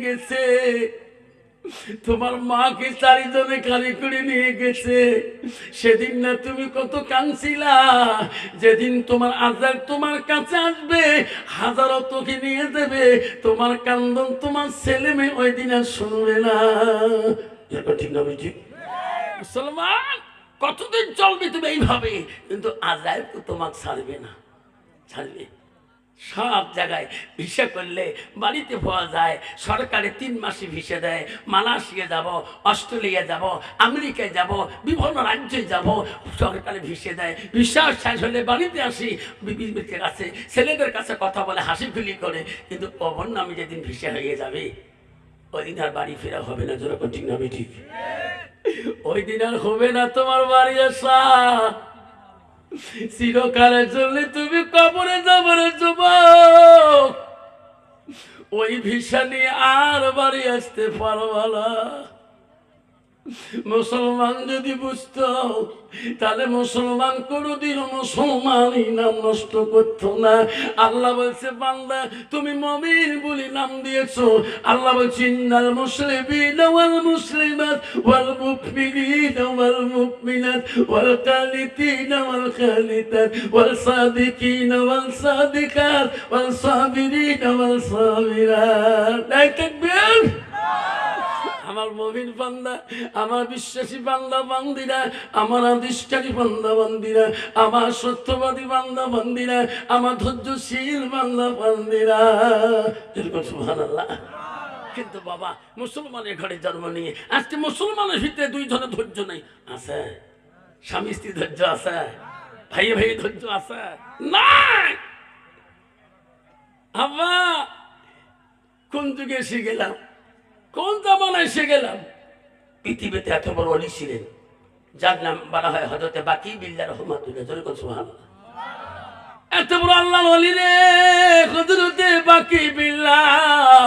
গেছে, তোমার মাকে চারিজনে খালি করে নিয়ে গেছে। সেদিন না তুমি কত কাঁদছিলা, যেদিন তোমার আজাদ তোমার কাছে আসবে, হাজারো তোকে নিয়ে দেবে, তোমার কান্দন তোমার ছেলে মেয়ে ওই দিন আর শুনবে না। ঠিক না বুঝি? মুসলমান, কতদিন চলবে তুমি এইভাবে? কিন্তু আজাদ তো তোমাকে ছাড়বে না, ছাড়বে। সব জায়গায় ভিসা করলে বাড়িতে পাওয়া যায়, সরকারে 3 মাসে ভিসা দেয়। মালয়েশিয়া যাব, অস্ট্রেলিয়া যাব, আমেরিকায় যাব, বিভিন্ন রাজ্যে যাব, সরকারে ভিসা দেয়। ভিসা শেষ হলে বাড়িতে আসি, বিবির কাছে ছেলেদের কাছে কথা বলে হাসি খুলি করে। কিন্তু কবর নামে যেদিন ভিসা হয়ে যাবে, ওই দিন আর বাড়ি ফেরা হবে না। যেরকম ঠিক না ঠিক? ওই দিন আর হবে না তোমার বাড়ি আসা। চিরকালের জন্য তুমি কবরে যাবে যুবক। ওই ভিসা নিয়ে আর বাড়ি আসতে পারবা না। মুসলমান যদি বুঝতো, তাহলে মুসলমান কোনদিন মুসলমানই নাম নষ্ট করতো না। আল্লাহ বলছে, বান্দা তুমি মুমিন বলে নাম দিয়েছো। আল্লাহ বলছে, ইন্নাল মুসলিমিনা ওয়াল মুসলিমাত ওয়াল মুমিনিনা ওয়াল মুমিনাত ওয়াল কানিতিনা ওয়াল কানিতাত ওয়াল সাদিকিনা ওয়াল সাদিকাত ওয়াল সাবিরিনা ওয়াল সাবিরাত। তাকবীর! আমার মুমিন বান্দা, আমার বিশ্বাসী বান্দা বান্দিরা, আমার আদিষ্কারী বান্দা বান্দিরা, আমার সত্যবাদী বান্দা বান্দিরা, আমার ধৈর্যশীল বান্দা বান্দিরা, সুবহানাল্লাহ। কিন্তু বাবা, মুসলমানের ঘরে জন্ম নিয়ে আজকে মুসলমানের ভিতরে 2 ধরনের ধৈর্য নেই। আছে? স্বামী স্ত্রী ধৈর্য আছে? ভাই ভাই ধৈর্য আছে? নাই। আব্বা, কোন যুগে এসে গেলাম, কোন জামানায় এসে গেলাম? পৃথিবীতে এত বড় ওলি ছিলেন, যার নাম বলা হয় হযরতে বাকি বিল্লাহ রহমাতুল্লাহ। জোরে সুবহানাল্লাহ। এত বড় আল্লাহর ওলি রে হযরতে বাকি বিল্লাহ,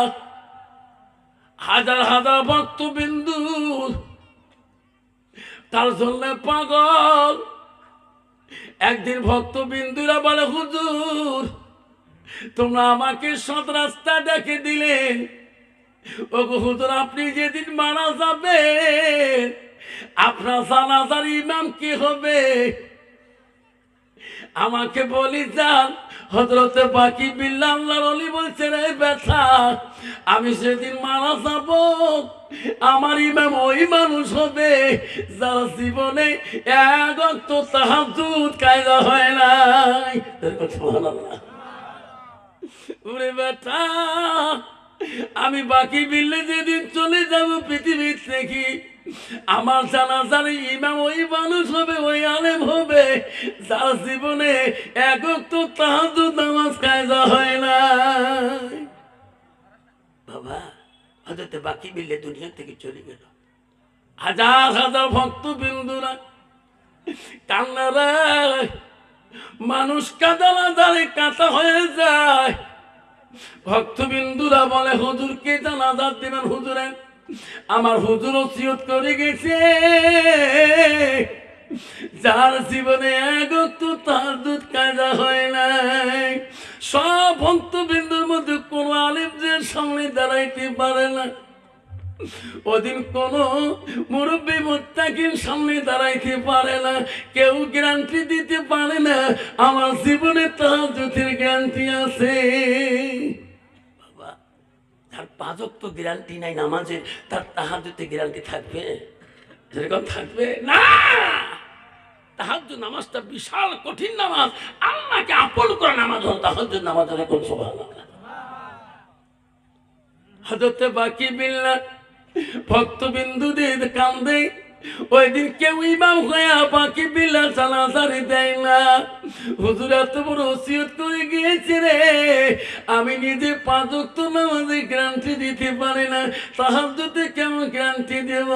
হাজার হাজার ভক্তবিন্দু তার জন্য পাগল। একদিন ভক্তবিন্দুরা বলে, হুজুর তোমরা আমাকে সৎ রাস্তা দেখে দিলেন, ও হুজুর আপনি যেদিন মারা যাবেন, আপনার জানাজার ইমাম কি হবে? আমাকে বলি যান। হযরতে বাকি বিল্লাহ আল্লাহর ওলি বলছেন, এই ব্যথা, আমি সেদিন মারা যাব, আমার ইমাম ওই মানুষ হবে যার জীবনে 1 ওয়াক্ত তাহাজ্জুদ কায়দা হয় নাই। সুবহানাল্লাহ। ওরে বেটা, আমি বাকি বিল্লে যেদিন চলে যাব পৃথিবী থেকে, আমার জানাজার ইমাম ওই মানুষ হবে, ওই আলেম হবে যার জীবনে 1 ওয়াক্ত তাহাজ্জুদ নামাজ কায়দা হয় না। বাবা, হযরতে বাকি বিল্লে দুনিয়া থেকে চলে গেল। হাজার হাজার ভক্তবিন্দুরা কান্নারা, মানুষ কাঁদালা দাঁড়ে কাঁচা হয়ে যায়। ভক্তবিন্দুরা বলে, হুজুরকে জানাজা দিবেন। হুজুরের আমার হুজুর ওসিয়ত করে গেছে, যার জীবনে 1 ওয়াক্ত তাহাজ্জুদ কায়দা হয় নাই। সব ভক্তবিন্দুর মধ্যে কোন আলেম যে সামনে দাঁড়াইতে পারে না, ওদিন কোন মুরব্বী মুত্তাকিন সামনে দাঁড়াইতে পারে না, কেউ গ্যারান্টি দিতে পারে না আমার জীবনে তাহাজ্জুদের গ্যারান্টি আছে। বাবা, তার 5 ওয়াক্ত গ্যারান্টি নাই নামাজের, তার তাহাজ্জুদের গ্যারান্টি থাকবে? যেরকম থাকবে না। তাহাজ্জুদ নামাজটা বিশাল কঠিন নামাজ, আল্লাহকে আপন করে নামাজ হল তাহাজ্জুদ নামাজ। এরকম সুবহানাল্লাহ। হযরতে বাকি বিল্লাহ ভক্তবিন্দুদের কান্দে। ওই দিন কেউ ইমাম হয়ে বাকি বিল্লাহ জানাজারে দেয় না। হুজুর এত বড় ওসিয়ত করে গিয়েছে রে, আমি নিজে 5 ওয়াক্ত নামাজে গ্যারান্টি দিতে পারি না, তাহাজ্জুদে কেমন গ্যারান্টি দেব?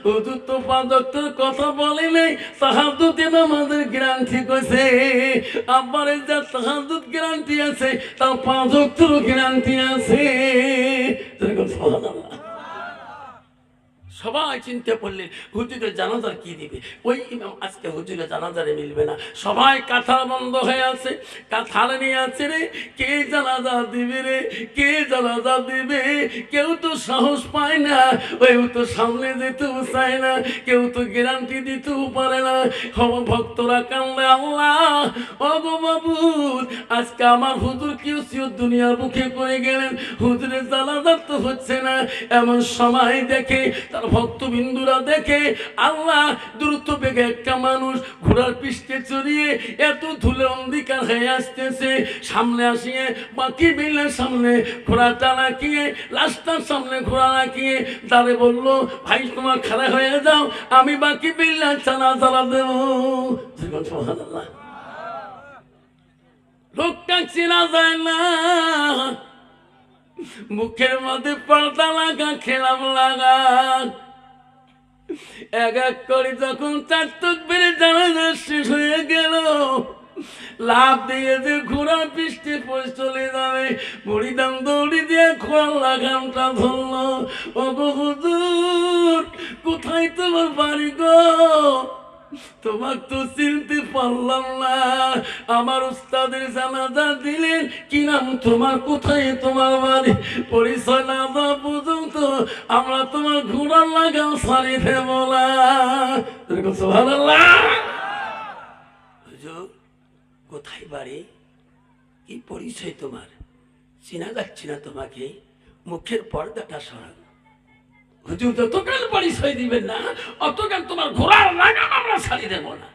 হুজুর তো 5 ওয়াক্তের কথা বলে নাই, তাহাজ্জুদে নামাজের গ্যারান্টি কইছে। আমার যা তাহাজ্জুদ গ্যারান্টি আছে, তার 5 ওয়াক্তেরও গ্যারান্টি আছে। সুবহানাল্লাহ। সবাই চিন্তা করলেন হুজুরের জানাজার কি দিবে। ওই ইমাম আজকে হুজুরের জানাজারে মিলবে না, সবাই কাঁথা বন্ধ হয়ে আছে, কাঁথার নিয়ে আছে রে, কে জানাজা দিবে রে, কে জানাজা দিবে। কেউ তো সাহস পায় না, ওই তো সামনে যেতেও চায় না, কেউ তো গ্যারান্টি দিতেও পারে না। ভক্তরা কান্দে, আল্লাহ ওগো মাবুদ, আজকে আমার হুজুর কি ওসিয়ত দুনিয়ার বুকে করে গেলেন, হুজুরের জানাজা তো হচ্ছে না। এমন সময় দেখে তার ভক্তবিন্দুরা দেখে আল্লাহ দ্রুত বেগে একটা মানুষ ঘোড়ার পৃষ্ঠে চড়িয়ে এত ধুলে অন্ধকার হয়ে আসতেছে, সামনে আসিয়ে বাকি বিলের সামনে ঘোড়া চালাকিয়ে, লাশটার সামনে ঘোড়া রাখিয়ে তারে বলল, ভাই তোমার খাড়া হয়ে যাও, আমি বাকি বিল্লার চালা চালা দেব। লোকটা চেনা যায় না, মুখের মধ্যে পর্দা লাগা, খেলাম লাগা, এক এক করে যখন চার চোখ বেড়ে জানাজা শেষ হয়ে গেল, লাভ দিয়ে যে ঘোড়ার পৃষ্ঠে পড়ে চলে যাবে, মরিদাম দৌড়ি দিয়ে খোয়ার লাগামটা ধরলো। ও গো হুজুর, কোথায় তোমার বাড়ি গো? তোমার তো চিনতে পারলাম না, আমার উস্তাদের জানাজা দিলেন, কি নাম তোমার, কোথায় তোমার বাড়ি, পরিচয় না দেওয়া পর্যন্ত আমরা তোমার ঘোড়ার লাগাম ছাড়ি দেব না। সুবহানাল্লাহ। হুজুর কোথায় বাড়ি, কি পরিচয় তোমার, চেনা যাচ্ছে না তোমাকে, মুখের পর্দাটা সরান। হুজুর যতকাল পরিচয় দিবেন না অতকাল তোমার ঘোড়ার লাগাম আমরা ছাড়ি দেব না।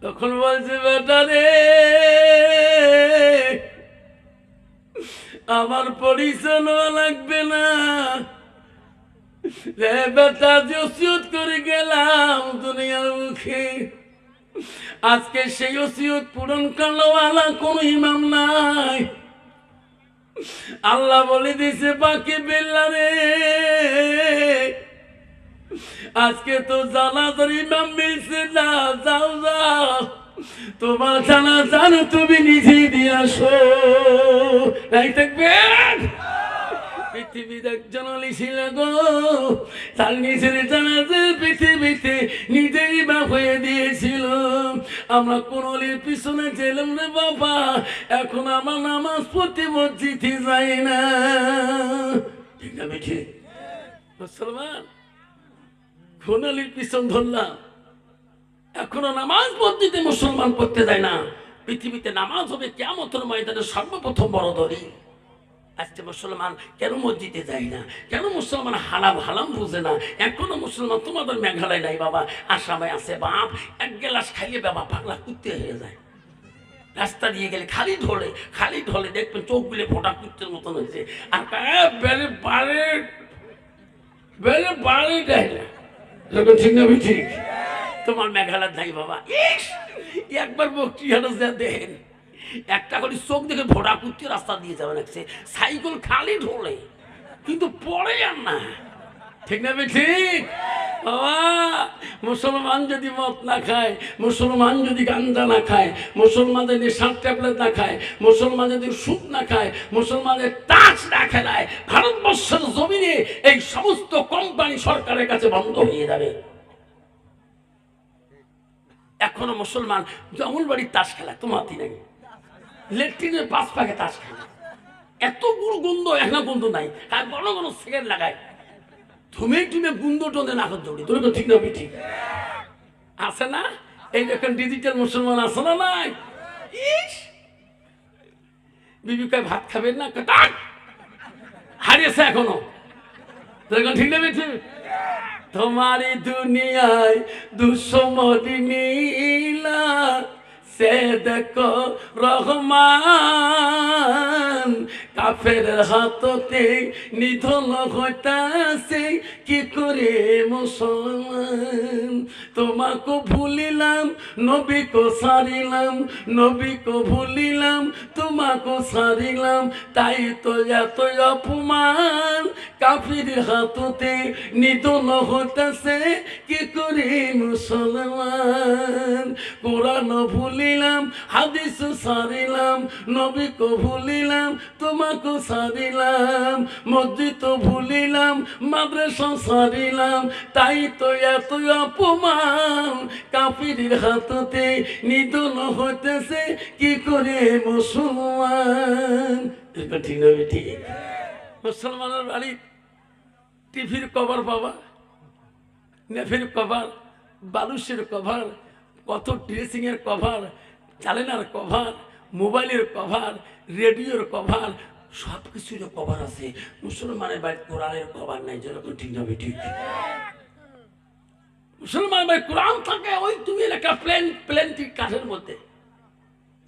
তখন বলছে, বেটা রে, আমার পরিচয় নেওয়া লাগবে না রে বেটা, যে ওসিয়ত করে গেলাম দুনিয়ার মুখে, আজকে সেই ওসিয়ত পূরণ করলোয়ালা কোন ইমাম নাই। আল্লাহ বলে দিছে, বাকি বিল্লা রে, আজকে তো জানাজার ইমাম মিলছে না, যাও যাও, তোমার জানাজার তুমি নিজে দিয়ে আসো। নাই থাকবেন পৃথিবীর একজন অলি ছিল গো, তার নিজের জানাজা পৃথিবীতে নিজেই বাপ হয়ে দিয়েছিল। আমরা কোন অলির পিছনে ছিলাম রে বাবা, এখন আমার নামাজ পড়তে মসজিদে যাই না। ঠিক না বেঠি মুসলমান, কোন অলির পিছন ধরলাম, এখনো নামাজ মসজিদে মুসলমান পড়তে যায় না। পৃথিবীতে নামাজ হবে কিয়ামতের ময়দানে সর্বপ্রথম বড় দলিল। আজকে মুসলমান কেন মসজিদে যায় না, কেন মুসলমান হালাম হালাম বুঝে না? এখনো মুসলমান তোমাদের মেঘালয় নাই বাবা, আসামে আছে বাপ, এক গ্লাস খাইয়ে বাবা পাগলা কুত্তে হয়ে যায়। রাস্তা দিয়ে গেলে খালি ঢলে দেখবেন চোখগুলো ফোটা কুত্তের মতন হয়েছে, আর বেড়ে বাড়ে বেড়ে বাড়ে দেয় না। যখন ঠিক না ঠিক, তোমার মেঘালয় নাই বাবা। একবার বক্তৃতা দেখেন, একটা করে চোখ দেখে ভোড়া কুত্তি রাস্তা দিয়ে যাবে লাগছে, সাইকেল খালি ঢোলে কিন্তু পড়ে আর না। ঠিক না ঠিক বাবা? মুসলমান যদি মদ না খায়, মুসলমান যদি গাঞ্জা না খায়, মুসলমান যদি নেশার ট্যাবলেট না খায়, মুসলমান যদি সুদ না খায়, মুসলমানের টাচ না খেলায়, ভারতবর্ষের জমিনে এই সমস্ত কোম্পানি সরকারের কাছে বন্ধ হয়ে যাবে। এখনো মুসলমান জমল বাড়ির তাস খেলা, তোমার দিনে লেট্রিনের 5 পাকে তাস খেলা, এত গুড় গন্ধ, এখনো গন্ধ নাই, আর ঘন ঘন সিগারেট লাগায়, ধুমে টুমে গুন্দ টোনে নাকত দৌড়ি। তোর তো ঠিক না ঠিক আছে না? এই দেখেন ডিজিটাল মুসলমান আছে না নাই? বিবিকায় ভাত খাবেন না, হারিয়েছে এখনো। তোর ঠিক না ঠিক? তোমারি দুনিয়ায় দুঃসমরি নীলা, সে দেখো রহমান, কাফের হাততে নিধন হইতাছে কি করে মুসলমান। তোমাকে ভুলিলাম, নবীকে সারিলাম, নবীকে ভুলিলাম, তোমাকে সারিলাম, তাই তো এত অপমান, কাফির হাততে নিধন হইতেছে কি করি মুসলমান। কোরআন ভুলিলাম, হাদিস সারিলাম, নবীকে ভুলিলাম, তোমাকে সারিলাম, মসজিদ ভুলিলাম, মাদ্রাসা সারিলাম, তাই তো এত অপমান। কাফির হাততে নিধন হইতেছে কি করে মুসলমান। ঠিক না ঠিক? মুসলমানের বাড়ি টিভির কভার বাবা, নেফের কভার, বালুসের কভার, কত ড্রেসিংয়ের কভার, জালেনার কভার, মোবাইলের কভার, রেডিওর কভার, সব কিছুর কভার আছে। মুসলমানের বাড়ি কোরআনের কভার নাই। যেরকম ঠিক না ঠিক? মুসলমান ভাই কোরআন থাকে ওই তুমি এলাকা প্লেনটি কাঠের মধ্যে,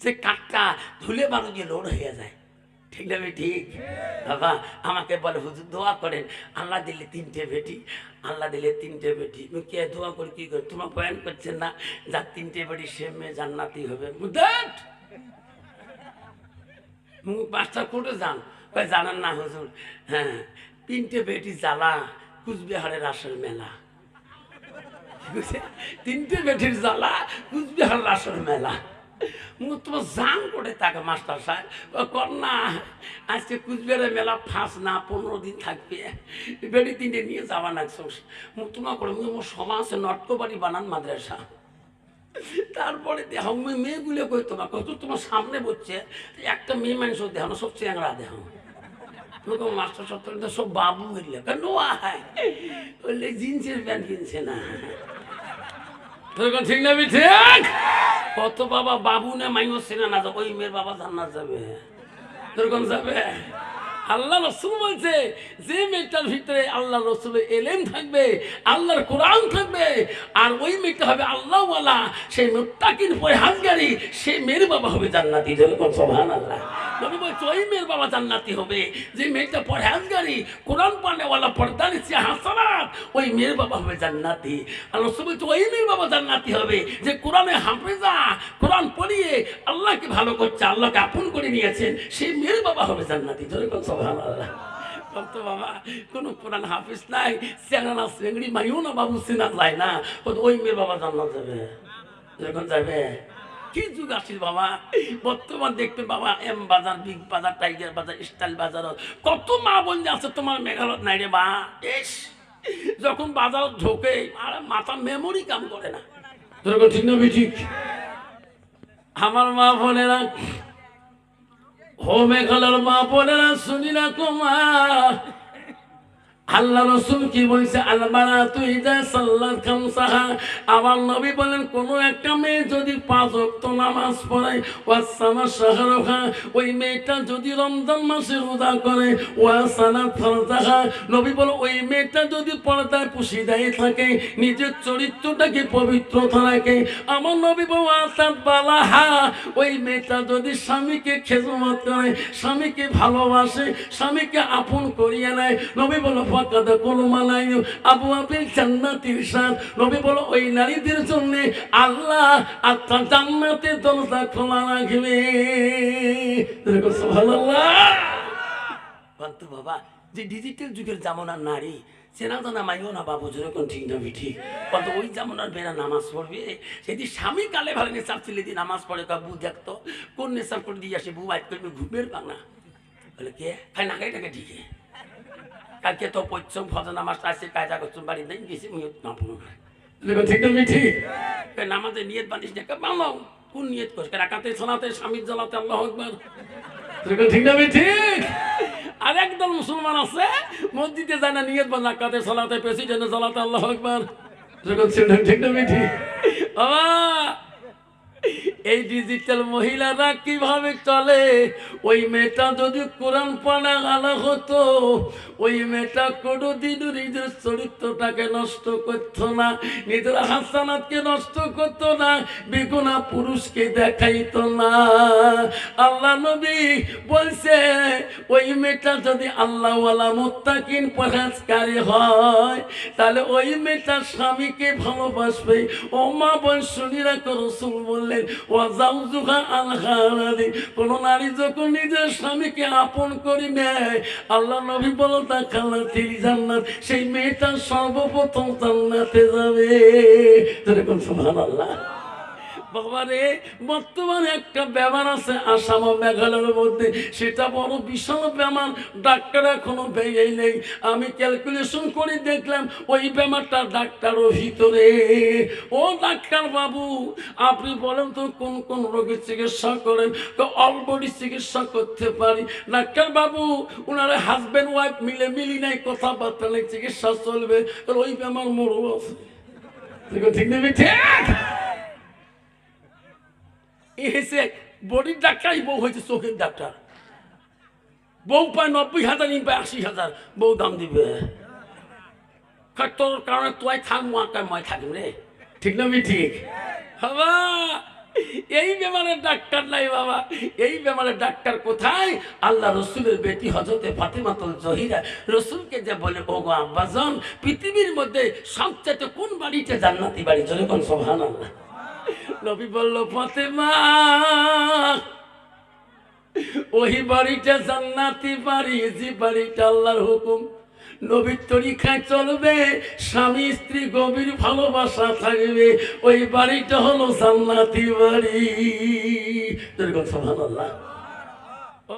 যে কাঠটা ধুলে বালু দিয়ে লোড হয়ে যায়। ঠিক না ঠিক? বাবা আমাকে বলে হুজুর দোয়া করেন, আল্লাহ দিলে 3টে বেটি, আল্লাহ দিলে 3টে বেটি। কে দোয়া করে কি করে? তোমার বয়ান করছেন না যার 3টে বেটি সে মেয়ে জান্নাতি হবে। বাচ্চা কোটে যান, জানান না হুজুর? হ্যাঁ, 3টে বেটি জ্বালা কুচবিহারের আসল মেলা। 3টে বেটির জ্বালা কুচবিহার আসর মেলা। তোমার জান করে তাকে মাস্টার সাহেব কন্যা আজকে কুচবিহারের মেলা ফাঁস না 15 দিন থাকবে, বেটি 3টে নিয়ে যাবা না। তোমার করে সমাজ নটকবাড়ি বানান মাদ্রাসা। তারপরে দেখাও মেয়েগুলো কই তোমাকে তোমার সামনে বসছে একটা মেয়ে মানুষ দেখানো সব চ্যাংরা দেখাও। মাস্টার সত্তর সব বাবু হইলে কেন বললে জিন্সের প্যান্ট কিনছে না। ঠিক না ঠিক? কত বাবা বাবু না মাইও সেনা না যাবে, ওই মেয়ের বাবা জান্নাত যাবে। তোরকম যাবে? আল্লাহ রসুল বলছে যে মেয়েটার ভিতরে আল্লাহ রসুলের এলেম থাকবে, আল্লাহর কোরআন থাকবে, আর ওই মেয়েটা হবে আল্লাহওয়ালা, সেই মুত্তাকির পরহেজগারি, সেই মেয়ের বাবা হবে জান্নাতি। যেরকম সুবহানাল্লাহ। নবী বলছে ওই মেয়ের বাবা জান্নাতি হবে যে মেয়েটা পরহেজগারি, কোরআন পড়নেওয়ালা, পর্দানিসি হাসানাত, ওই মেয়ের বাবা হবে জান্নাতি। আর রসুল বলছে ওই মেয়ের বাবা জান্নাতি হবে যে কোরআনে হাফেজা, কোরআন পড়িয়ে আল্লাহকে ভালো করছে, আল্লাহকে আপন করে নিয়েছেন, সেই মেয়ের বাবা হবে জান্নাতি। যেরকম সুবহানাল্লাহ। কত বাবা কোনো কোরআন হাফিজ নাই, চেঙ্গা চেঙ্গড়ি মাইও না বাবু চেনা যায় না, ওই মেয়ের বাবা জান্নাত যাবে। যখন যাবে কি যুগ আসিস বাবা। বর্তমান দেখতে বাবা এম বাজার, বিগ বাজার, টাইগার বাজার, স্টাইল বাজার, কত মা বোন আছে তোমার মেঘালয় নাই রে বা। এস যখন বাজার ঢোকে আর মাথা মেমোরি কাম করে না। ঠিক না ঠিক? আমার মা বোনেরা, ও মেঘালয়ের মা বোনেরা শুনি না কুমা, আল্লাহ রসুল কি বলছে? আলবারাতু ইযা সাল্লাত খামসাহা। আমার নবী বলেন কোন একটা মেয়ে যদি 5 ওয়াক্ত নামাজ পড়ে, ওয়াসামা শাহরুহা, ওই মেয়েটা যদি রমজান মাসে রোজা করে, ওয়াসানাত ফারজাহা, নবী বলে ওই মেয়েটা যদি পর্দায় পুশিদায় থাকে, নিজের চরিত্রটাকে পবিত্রতা রাখে, আমার নবী বলে ওয়াসাত বালাহা, ওই মেয়েটা যদি স্বামীকে খেদমত করে, স্বামীকে ভালোবাসে, স্বামীকে আপন করিয়ে নেয়, নবী বলে আবু আবিল জান্নাতির শান। নবী বলো ওই নারীদের জন্য আল্লাহ আত্মা জান্নাতের দরজা খোলা রাখবে। সুবহানাল্লাহ। বলতো বাবা যে ডিজিটাল যুগের জামানার নারী চেনা জানা মাইও না বাবু। যেরকম ঠিক না ঠিক? কত ওই জামানার মেয়েরা নামাজ পড়বে, সেদিন স্বামী কালে ভালো নেশাব ছিল, দিয়ে নামাজ পড়ে বু দেখতো কোন নেশাব করে দিয়ে আসে, বু বাইট করবে ঘুমের বাংলা বলে কে খাই নাকাইটাকে ঠিকে কালকে তো পশ্চিম ফজর নামাজ আসছে, কায়দা করছুন বাড়ি নেই গেছি ঠিক না ঠিক? নামাজে নিয়ত বানিস না বাংলাও কোন নিয়ত করছে? রাকাতে শোনাতে স্বামীর জ্বালাতে আল্লাহু আকবার। ঠিক না ঠিক? আর একদল মুসলমান আছে মসজিদে যায় না, নিয়ত বান রাকাতে শোনাতে প্রেসিডেন্টে জ্বালাতে আল্লাহু আকবার। ঠিক না ঠিক? বাবা এই ডিজিটাল মহিলারা কিভাবে চলে? ওই মেয়েটা যদি কোরআন পড়া গালা হতো, ওই মেয়েটা কোনোদিন নিজের চরিত্রটাকে নষ্ট করতো না, নিজের হাসানাতকে নষ্ট করতো না, বেগুনা পুরুষকে দেখাইতো না। আল্লাহ নবী বলছে ওই মেয়েটা যদি আল্লাহওয়ালা মুত্তাকিন পরহেজগার হয়, তাহলে ওই মেয়েটা স্বামীকে ভালোবাসবে। ও মা বোন শুনি রাখো, রাসূল বললেন ওয়াজাউজুহা আনহা রাদি। কোন নারী যখন নিজের স্বামীকে আপন করে নেয়, আল্লাহ নবী বলো তা খালাতিল জান্নাত, সেই মেয়েটা সর্বপ্রথম জান্নাতে যাবে। যেরকম সুবহানাল্লাহ। বাবারে, বর্তমানে একটা ব্যাপার আছে আসাম ও মেঘালয়ের মধ্যে, সেটা বড় বিশাল ব্যাপার, ডাক্তার এখনো বেরিয়ে নেই। আমি ক্যালকুলেশন করে দেখলাম ওই ব্যাপারটা ডাক্তারও ভিতরে। ও ডাক্তার বাবু, আপনি বলেন তো কোন কোন রোগের চিকিৎসা করেন? তো অল বডি চিকিৎসা করতে পারি। ডাক্তার বাবু, ওনারা হাজব্যান্ড ওয়াইফ মিলে মিলি নাই, কথাবার্তা নেই, চিকিৎসা চলবে। ওই ব্যাপার মরু আছে। ঠিক নেবে? ঠিক এসে বডির ডাক্তারই বউ হয়েছে চোখের ডাক্তার। বউ পায় 90,000, ইন পায় 80,000। বউ দাম দিবে তোর কারণে তুই থাক, মই থাকিম রে। ঠিক না? ঠিক বাবা। এই বেমারের ডাক্তার নাই বাবা। এই বেমারের ডাক্তার কোথায়? আল্লাহ রসুলের বেটি হযরতে ফাতেমাতুল জহিরা রসুলকে যে বলে, ও গো আব্বাজান, পৃথিবীর মধ্যে সবচেয়ে কোন বাড়িতে জান্নাতি বাড়ি? জোরে কোন সুবহানাল্লাহ। নবী বলল, ফাতেমা, ওই বাড়িটা জান্নাতি বাড়ি, যে বাড়িটা আল্লাহর হুকুম, নবীর তরিকায় চলবে, স্বামী স্ত্রী গভীর ভালোবাসা থাকবে, ওই বাড়িটা হলো জান্নাতি বাড়ি। সুবহানাল্লাহ।